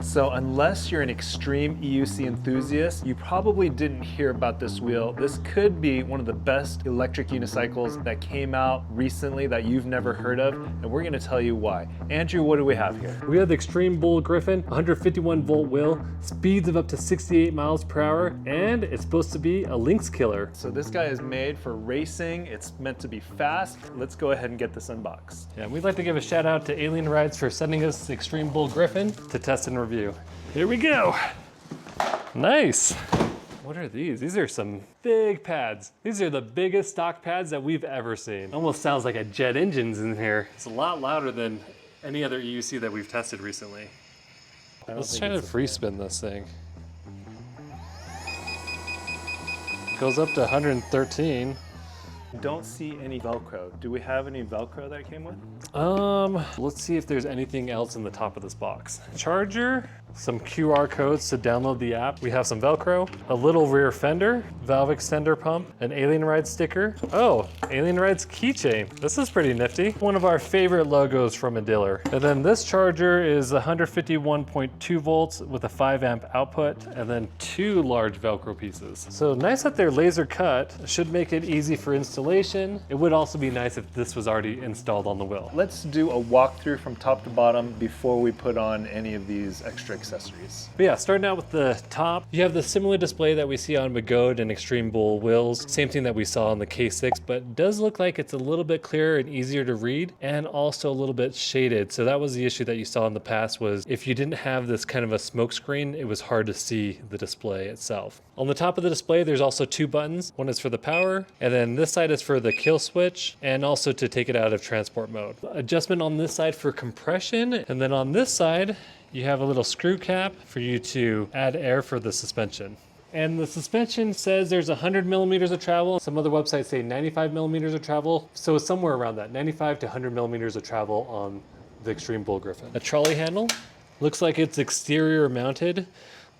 So unless you're an extreme EUC enthusiast, you probably didn't hear about this wheel. This could be one of the best electric unicycles that came out recently that you've never heard of, and we're gonna tell you why. Andrew, what do we have here? We have the Extreme Bull Griffin, 151 volt wheel, speeds of up to 68 miles per hour, and it's supposed to be a Lynx killer. So this guy is made for racing. It's meant to be fast. Let's go ahead and get this unboxed. Yeah, we'd like to give a shout out to Alien Rides for sending us the Extreme Bull Griffin to test and review. Here we go. Nice. What are these? These are some big pads. These are the biggest stock pads that we've ever seen. Almost sounds like a jet engine's in here. It's a lot louder than any other EUC that we've tested recently. Let's try to free spin this thing. Goes up to 113. Don't see any Velcro. Do we have any Velcro that it came with? Let's see if there's anything else in the top of this box. Charger, some QR codes to download the app. We have some Velcro, a little rear fender, valve extender pump, an Alien Ride sticker. Oh, Alien Ride's keychain. This is pretty nifty. One of our favorite logos from a dealer. And then this charger is 151.2 volts with a 5 amp output, and then 2 large Velcro pieces. So nice that they're laser cut. Should make it easy for installation. It would also be nice if this was already installed on the wheel. Let's do a walkthrough from top to bottom before we put on any of these extra accessories. But yeah, starting out with the top, you have the similar display that we see on Magode and Extreme Bull wheels. Same thing that we saw on the K6, but it does look like it's a little bit clearer and easier to read, and also a little bit shaded. So that was the issue that you saw in the past, was if you didn't have this kind of a smoke screen, it was hard to see the display itself. On the top of the display, there's also 2 buttons. One is for the power, and then this side is for the kill switch, and also to take it out of transport mode. Adjustment on this side for compression, and then on this side, you have a little screw cap for you to add air for the suspension. And the suspension says there's 100 millimeters of travel. Some other websites say 95 millimeters of travel. So it's somewhere around that, 95 to 100 millimeters of travel on the Extreme Bull Griffin. A trolley handle, looks like it's exterior mounted.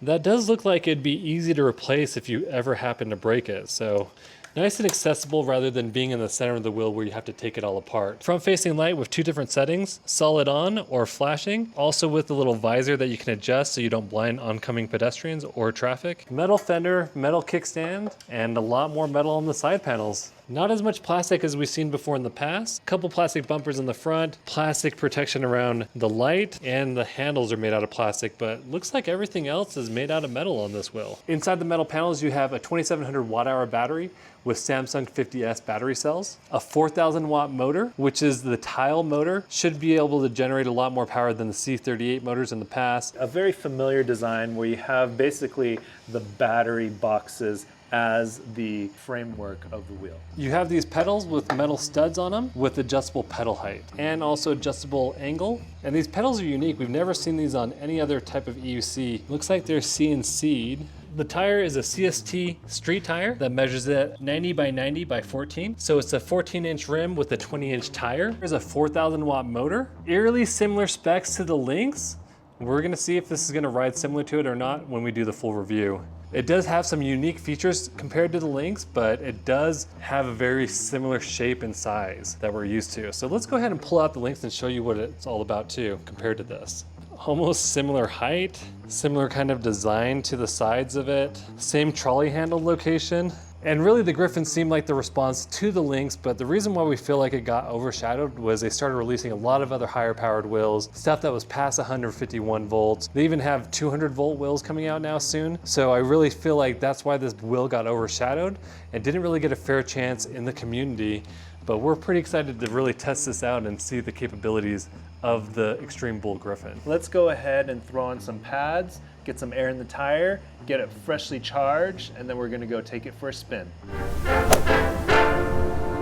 That does look like it'd be easy to replace if you ever happen to break it. So nice and accessible rather than being in the center of the wheel where you have to take it all apart. Front facing light with 2 different settings, solid on or flashing. Also with a little visor that you can adjust so you don't blind oncoming pedestrians or traffic. Metal fender, metal kickstand, and a lot more metal on the side panels. Not as much plastic as we've seen before in the past. Couple plastic bumpers in the front, plastic protection around the light, and the handles are made out of plastic, but looks like everything else is made out of metal on this wheel. Inside the metal panels, you have a 2700 watt-hour battery with Samsung 50S battery cells, a 4000 watt motor, which is the tile motor, should be able to generate a lot more power than the C38 motors in the past. A very familiar design where you have basically the battery boxes as the framework of the wheel. You have these pedals with metal studs on them with adjustable pedal height and also adjustable angle. And these pedals are unique. We've never seen these on any other type of EUC. Looks like they're CNC'd. The tire is a CST street tire that measures it 90 by 90 by 14. So it's a 14-inch rim with a 20-inch tire. There's a 4000 watt motor. Eerily similar specs to the Lynx. We're gonna see if this is gonna ride similar to it or not when we do the full review. It does have some unique features compared to the Lynx, but it does have a very similar shape and size that we're used to. So let's go ahead and pull out the Lynx and show you what it's all about too, compared to this. Almost similar height, similar kind of design to the sides of it, same trolley handle location. And really the Griffin seemed like the response to the Lynx, but the reason why we feel like it got overshadowed was they started releasing a lot of other higher powered wheels, stuff that was past 151 volts. They even have 200 volt wheels coming out now soon. So I really feel like that's why this wheel got overshadowed and didn't really get a fair chance in the community. But we're pretty excited to really test this out and see the capabilities of the Extreme Bull Griffin. Let's go ahead and throw on some pads, get some air in the tire, get it freshly charged, and then we're gonna go take it for a spin.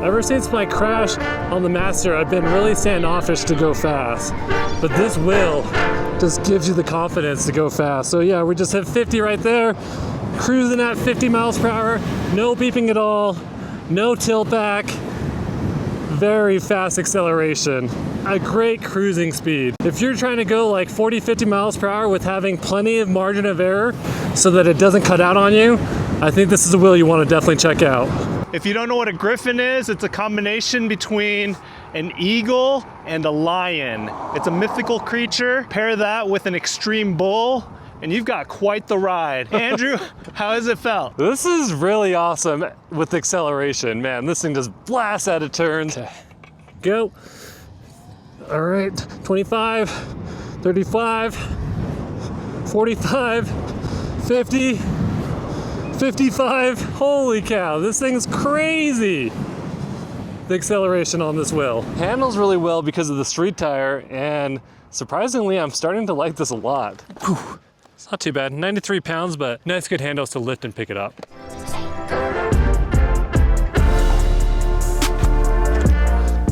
Ever since my crash on the Master, I've been really standoffish to go fast. But this wheel just gives you the confidence to go fast. So yeah, we just hit 50 right there, cruising at 50 miles per hour, no beeping at all, no tilt back, very fast acceleration. A great cruising speed. If you're trying to go like 40, 50 miles per hour with having plenty of margin of error so that it doesn't cut out on you, I think this is a wheel you want to definitely check out. If you don't know what a griffin is, it's a combination between an eagle and a lion. It's a mythical creature. Pair that with an extreme bull, and you've got quite the ride. Andrew, how has it felt? This is really awesome with acceleration. Man, this thing just blasts out of turns. Okay. Go. All right, 25, 35, 45, 50, 55. Holy cow, this thing's crazy. The acceleration on this wheel. Handles really well because of the street tire, and surprisingly, I'm starting to like this a lot. Whew. It's not too bad, 93 pounds, but nice good handles to lift and pick it up.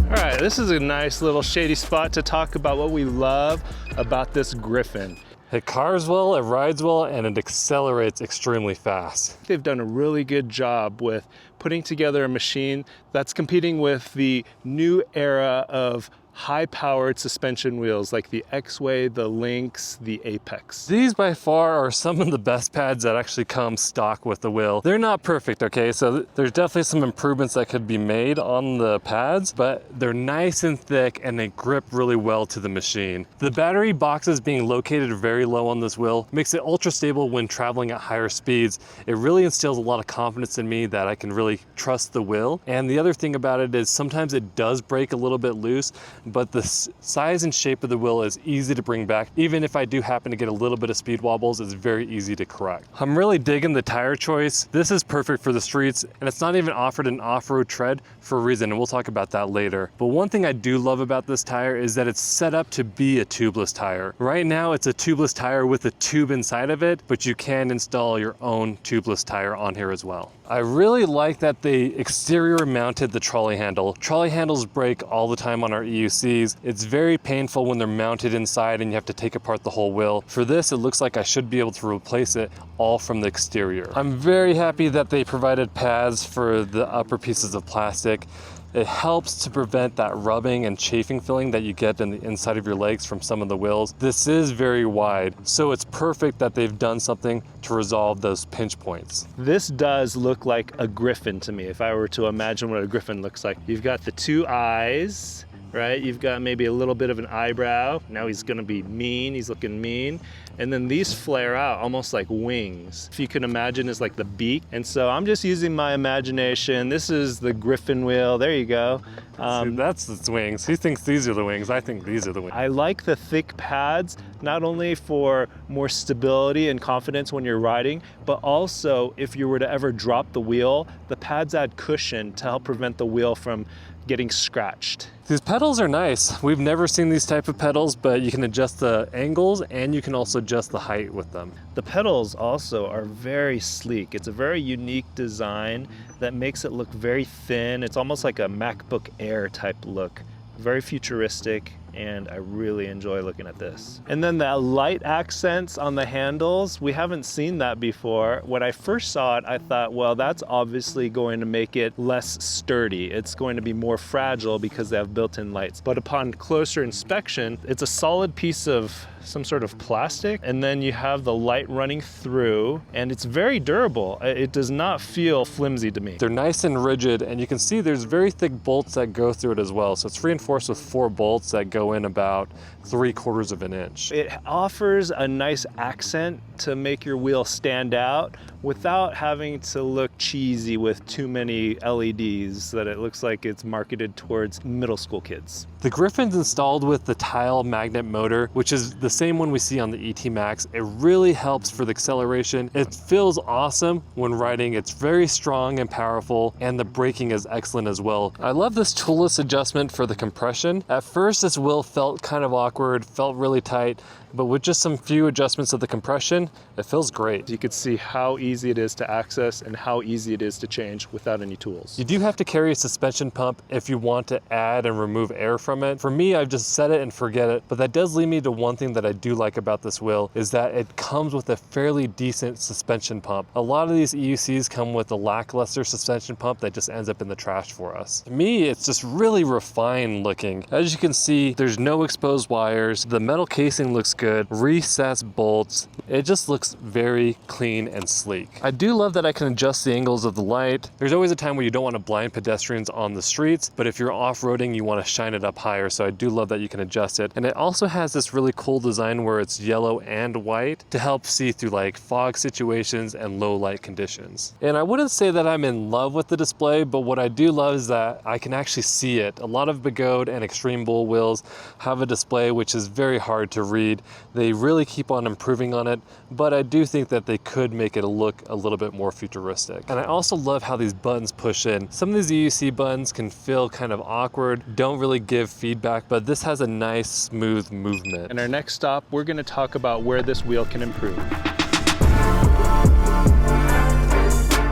All right, this is a nice little shady spot to talk about what we love about this Griffin. It cars well, it rides well, and it accelerates extremely fast. They've done a really good job with putting together a machine that's competing with the new era of high-powered suspension wheels like the X-Way, the Lynx, the Apex. These by far are some of the best pads that actually come stock with the wheel. They're not perfect, okay? So there's definitely some improvements that could be made on the pads, but they're nice and thick and they grip really well to the machine. The battery boxes being located very low on this wheel makes it ultra stable when traveling at higher speeds. It really instills a lot of confidence in me that I can really trust the wheel. And the other thing about it is sometimes it does break a little bit loose, but the size and shape of the wheel is easy to bring back. Even if I do happen to get a little bit of speed wobbles, it's very easy to correct. I'm really digging the tire choice. This is perfect for the streets, and it's not even offered an off-road tread for a reason, and we'll talk about that later. But one thing I do love about this tire is that it's set up to be a tubeless tire. Right now, it's a tubeless tire with a tube inside of it, but you can install your own tubeless tire on here as well. I really like that they exterior mounted the trolley handle. Trolley handles break all the time on our EUCs. It's very painful when they're mounted inside and you have to take apart the whole wheel. For this, it looks like I should be able to replace it all from the exterior. I'm very happy that they provided pads for the upper pieces of plastic. It helps to prevent that rubbing and chafing feeling that you get in the inside of your legs from some of the wheels. This is very wide, so it's perfect that they've done something to resolve those pinch points. This does look like a Griffin to me, if I were to imagine what a Griffin looks like. You've got the two eyes, right? You've got maybe a little bit of an eyebrow. Now he's gonna be mean, he's looking mean. And then these flare out almost like wings. If you can imagine, is like the beak. And so I'm just using my imagination. This is the Griffin wheel, there you go. See, that's its wings. He thinks these are the wings, I think these are the wings. I like the thick pads, not only for more stability and confidence when you're riding, but also if you were to ever drop the wheel, the pads add cushion to help prevent the wheel from getting scratched. These pedals are nice. We've never seen these type of pedals, but you can adjust the angles and you can also adjust the height with them. The pedals also are very sleek. It's a very unique design that makes it look very thin. It's almost like a MacBook Air type look. Very futuristic, and I really enjoy looking at this. And then the light accents on the handles, we haven't seen that before. When I first saw it, I thought, well, that's obviously going to make it less sturdy. It's going to be more fragile because they have built-in lights. But upon closer inspection, it's a solid piece of some sort of plastic, and then you have the light running through, and it's very durable. It does not feel flimsy to me. They're nice and rigid, and you can see there's very thick bolts that go through it as well. So it's reinforced with 4 bolts that go in about 3/4 of an inch. It offers a nice accent to make your wheel stand out without having to look cheesy with too many LEDs that it looks like it's marketed towards middle school kids. The Griffin's installed with the tile magnet motor, which is the same one we see on the ET Max. It really helps for the acceleration. It feels awesome when riding. It's very strong and powerful, and the braking is excellent as well. I love this toolless adjustment for the compression. At first, this wheel felt kind of awkward, felt really tight, but with just some few adjustments of the compression, it feels great. You could see how easy it is to access and how easy it is to change without any tools. You do have to carry a suspension pump if you want to add and remove air from it. For me, I've just set it and forget it, but that does lead me to one thing that I do like about this wheel is that it comes with a fairly decent suspension pump. A lot of these EUCs come with a lackluster suspension pump that just ends up in the trash for us. To me, it's just really refined looking. As you can see, there's no exposed wires. The metal casing looks good. Recessed bolts. It just looks very clean and sleek. I do love that I can adjust the angles of the light. There's always a time where you don't want to blind pedestrians on the streets, but if you're off-roading, you want to shine it up higher. So I do love that you can adjust it. And it also has this really cool design where it's yellow and white to help see through like fog situations and low light conditions. And I wouldn't say that I'm in love with the display, but what I do love is that I can actually see it. A lot of Begode and Extreme Bull wheels have a display which is very hard to read. They really keep on improving on it, but I do think that they could make it look a little bit more futuristic. And I also love how these buttons push in. Some of these EUC buttons can feel kind of awkward, don't really give feedback, but this has a nice smooth movement. In our next stop, we're going to talk about where this wheel can improve.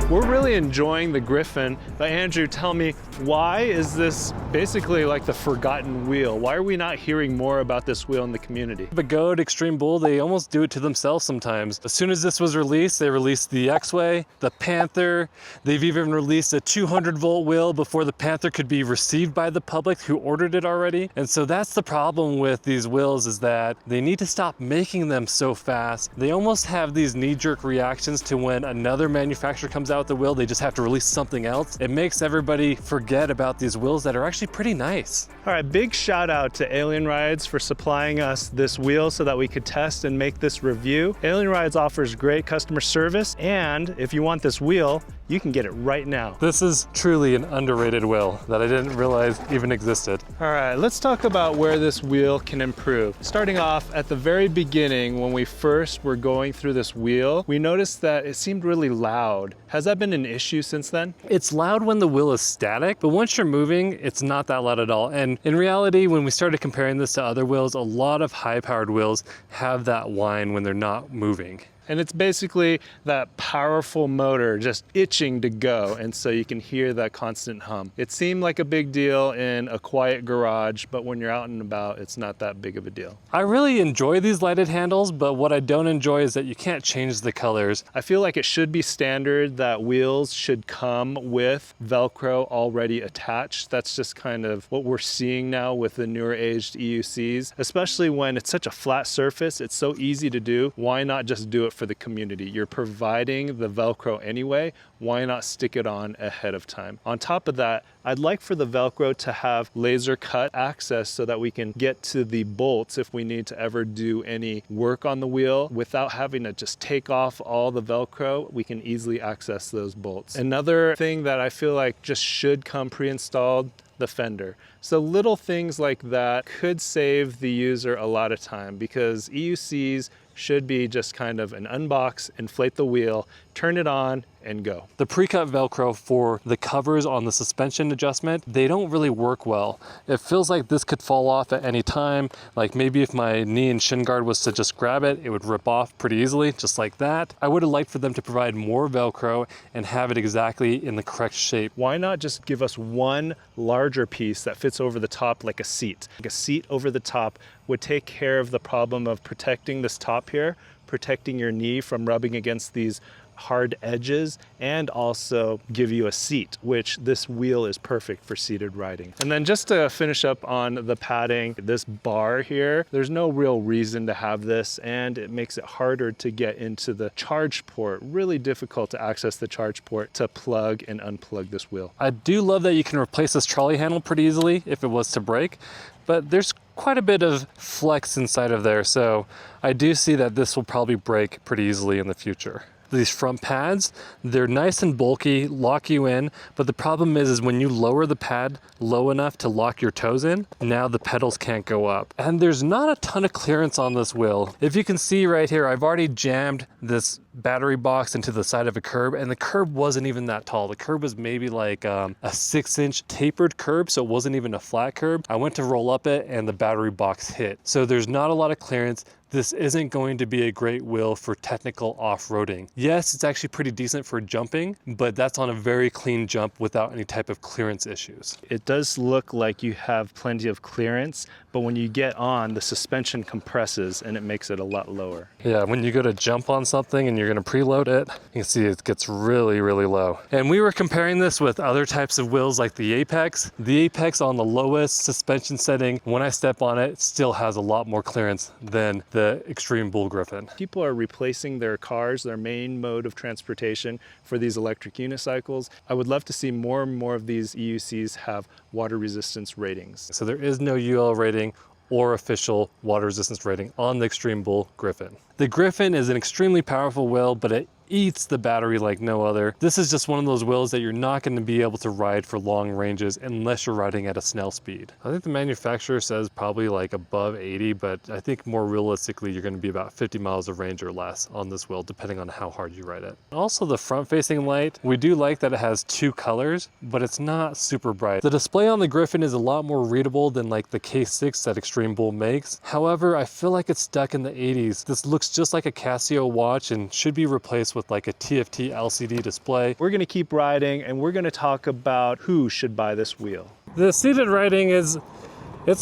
We're really enjoying the Griffin, but Andrew, tell me, why is this basically like the forgotten wheel? Why are we not hearing more about this wheel in the community? Begode, Extreme Bull, they almost do it to themselves sometimes. As soon as this was released, they released the X-Way, the Panther. They've even released a 200-volt wheel before the Panther could be received by the public who ordered it already. And so that's the problem with these wheels, is that they need to stop making them so fast. They almost have these knee-jerk reactions to when another manufacturer comes out with the wheel, they just have to release something else. It makes everybody forget about these wheels that are actually pretty nice. All right, big shout out to Alien Rides for supplying us this wheel so that we could test and make this review. Alien Rides offers great customer service, and if you want this wheel, you can get it right now. This is truly an underrated wheel that I didn't realize even existed. All right, let's talk about where this wheel can improve. Starting off at the very beginning, when we first were going through this wheel, we noticed that it seemed really loud. Has that been an issue since then? It's loud when the wheel is static, but once you're moving, it's not that loud at all. And in reality, when we started comparing this to other wheels, a lot of high-powered wheels have that whine when they're not moving. And it's basically that powerful motor just itching to go, and so you can hear that constant hum. It seemed like a big deal in a quiet garage, but when you're out and about, it's not that big of a deal. I really enjoy these lighted handles, but what I don't enjoy is that you can't change the colors. I feel like it should be standard that wheels should come with Velcro already attached. That's just kind of what we're seeing now with the newer aged EUCs, especially when it's such a flat surface. It's so easy to do. Why not just do it for the community? You're providing the Velcro anyway. Why not stick it on ahead of time? On top of that, I'd like for the Velcro to have laser cut access so that we can get to the bolts if we need to ever do any work on the wheel without having to just take off all the Velcro. We can easily access those bolts. Another thing that I feel like just should come pre-installed, the fender. So little things like that could save the user a lot of time, because EUCs should be just kind of an unbox, inflate the wheel, turn it on, and go. The pre-cut Velcro for the covers on the suspension adjustment, they don't really work well. It feels like this could fall off at any time. Like maybe if my knee and shin guard was to just grab it, it would rip off pretty easily, just like that. I would have liked for them to provide more Velcro and have it exactly in the correct shape. Why not just give us one larger piece that fits over the top like a seat? Like a seat over the top would take care of the problem of protecting this top here, protecting your knee from rubbing against these hard edges, and also give you a seat, which this wheel is perfect for seated riding. And then just to finish up on the padding, this bar here, there's no real reason to have this, and it makes it harder to get into the charge port. Really difficult to access the charge port to plug and unplug this wheel. I do love that you can replace this trolley handle pretty easily if it was to break, but there's quite a bit of flex inside of there, so I do see that this will probably break pretty easily in the future. These front pads, they're nice and bulky, lock you in, but the problem is when you lower the pad low enough to lock your toes in, now the pedals can't go up. And there's not a ton of clearance on this wheel. If you can see right here, I've already jammed this battery box into the side of a curb, and the curb wasn't even that tall. The curb was maybe like a 6-inch tapered curb, so it wasn't even a flat curb. I went to roll up it and the battery box hit. So there's not a lot of clearance. This isn't going to be a great wheel for technical off-roading. Yes, it's actually pretty decent for jumping, but that's on a very clean jump without any type of clearance issues. It does look like you have plenty of clearance, but when you get on, the suspension compresses and it makes it a lot lower. Yeah, when you go to jump on something and you're gonna preload it, you can see it gets really, really low. And we were comparing this with other types of wheels like the Apex. The Apex on the lowest suspension setting, when I step on it, still has a lot more clearance than the the Extreme Bull Griffin. People are replacing their cars, their main mode of transportation, for these electric unicycles. I would love to see more and more of these EUCs have water resistance ratings. So there is no UL rating or official water resistance rating on the Extreme Bull Griffin. The Griffin is an extremely powerful wheel, but it eats the battery like no other. This is just one of those wheels that you're not going to be able to ride for long ranges unless you're riding at a snail speed. I think the manufacturer says probably like above 80, but I think more realistically you're going to be about 50 miles of range or less on this wheel depending on how hard you ride it. Also, the front facing light, we do like that it has two colors, but it's not super bright. The display on the Griffin is a lot more readable than like the K6 that Extreme Bull makes. However, I feel like it's stuck in the 80s. This looks just like a Casio watch and should be replaced with like a TFT LCD display. We're gonna keep riding and we're gonna talk about who should buy this wheel. The seated riding it's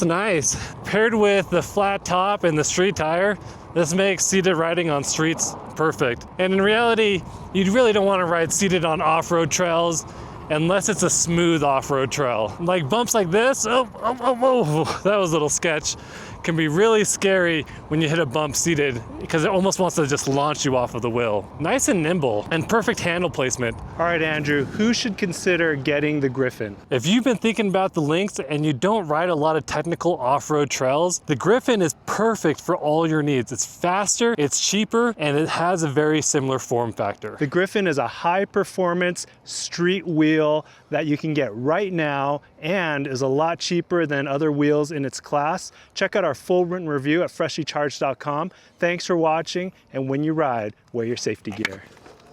nice. Paired with the flat top and the street tire, this makes seated riding on streets perfect. And in reality, you really don't want to ride seated on off-road trails unless it's a smooth off-road trail. Like bumps like this, that was a little sketch. Can be really scary when you hit a bump seated because it almost wants to just launch you off of the wheel. Nice and nimble and perfect handle placement. All right, Andrew, who should consider getting the Griffin? If you've been thinking about the Lynx and you don't ride a lot of technical off-road trails, the Griffin is perfect for all your needs. It's faster, it's cheaper, and it has a very similar form factor. The Griffin is a high-performance street wheel that you can get right now and is a lot cheaper than other wheels in its class. Check out our full written review at freshlycharged.com. Thanks for watching, and when you ride, wear your safety gear.